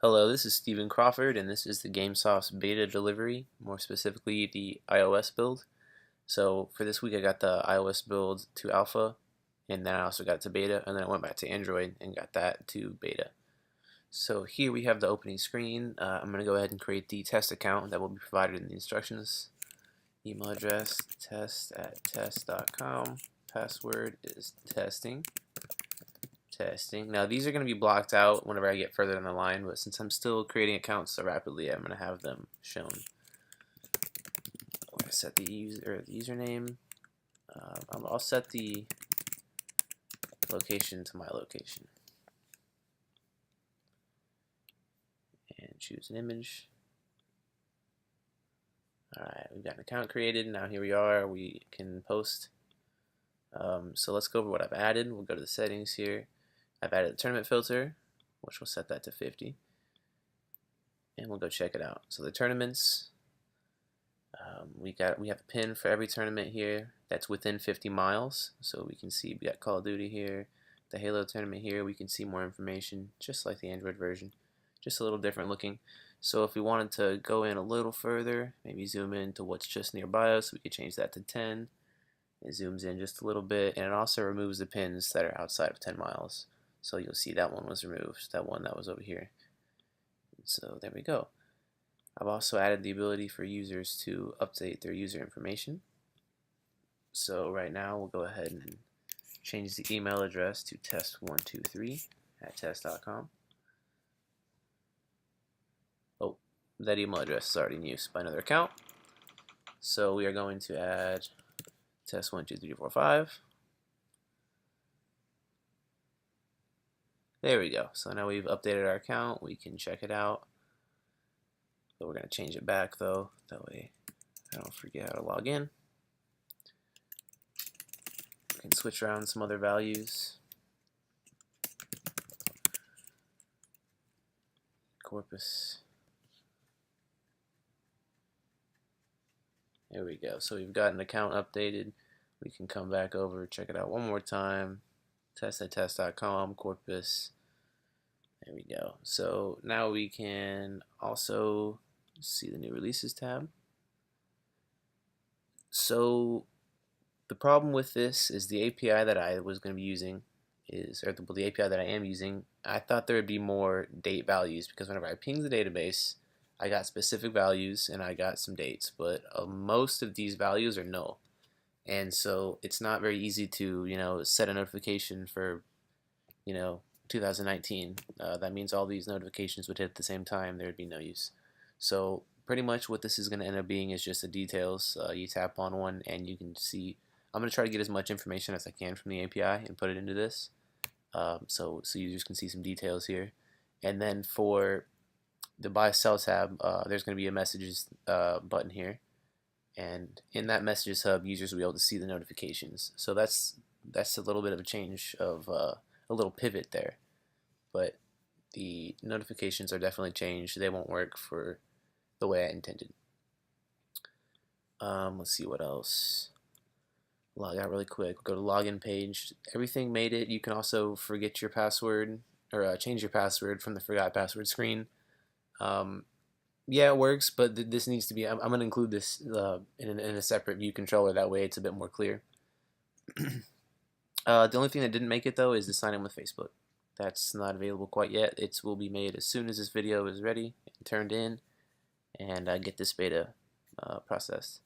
Hello, this is Stephen Crawford, and this is the GameSoft's beta delivery, more specifically the iOS build. So for this week, I got the iOS build to alpha, and then I also got it to beta, and then I went back to Android and got that to beta. So here we have the opening screen. I'm going to go ahead and create the test account that will be provided in the instructions. Email address test@test.com. Password is testing. Now these are going to be blocked out whenever I get further down the line, but since I'm still creating accounts so rapidly, I'm going to have them shown. I'm going to set the username. I'll set the location to my location and choose an image. Alright, we've got an account created. Now here we are. We can post. So let's go over what I've added. We'll go to the settings here. I've added a tournament filter, which will set that to 50, and we'll go check it out. So the tournaments, we have a pin for every tournament here that's within 50 miles. So we can see we got Call of Duty here, the Halo tournament here. We can see more information, just like the Android version, just a little different looking. So if we wanted to go in a little further, maybe zoom in to what's just nearby us, we could change that to 10. It zooms in just a little bit, and it also removes the pins that are outside of 10 miles. So you'll see that one was removed, that one that was over here. So there we go. I've also added the ability for users to update their user information. So right now we'll go ahead and change the email address to test123@test.com. Oh, that email address is already in use by another account. So we are going to add test12345. There we go. So now we've updated our account. We can check it out. But we're going to change it back though. That way I don't forget how to log in. We can switch around some other values. Corpus. There we go. So we've got an account updated. We can come back over, check it out one more time. Test@test.com, Corpus. There we go. So now we can also see the new releases tab. So the problem with this is the API that I was going to be using the API that I am using, I thought there would be more date values because whenever I pinged the database, I got specific values and I got some dates, but most of these values are null. And so it's not very easy to, set a notification for, 2019. That means all these notifications would hit at the same time. There would be no use. So pretty much what this is going to end up being is just the details. You tap on one and you can see. I'm going to try to get as much information as I can from the API and put it into this. So users can see some details here. And then for the buy sell tab, there's going to be a messages button here. And in that messages hub, users will be able to see the notifications. So that's a little bit of a change of a little pivot there. But the notifications are definitely changed. They won't work for the way I intended. Let's see what else. Log out really quick. Go to login page. Everything made it. You can also forget your password or change your password from the forgot password screen. Yeah, it works, but this needs to be. I'm going to include this in a separate view controller. That way, it's a bit more clear. The only thing that didn't make it though is the sign in with Facebook. That's not available quite yet. It will be made as soon as this video is ready and turned in, and get this beta processed.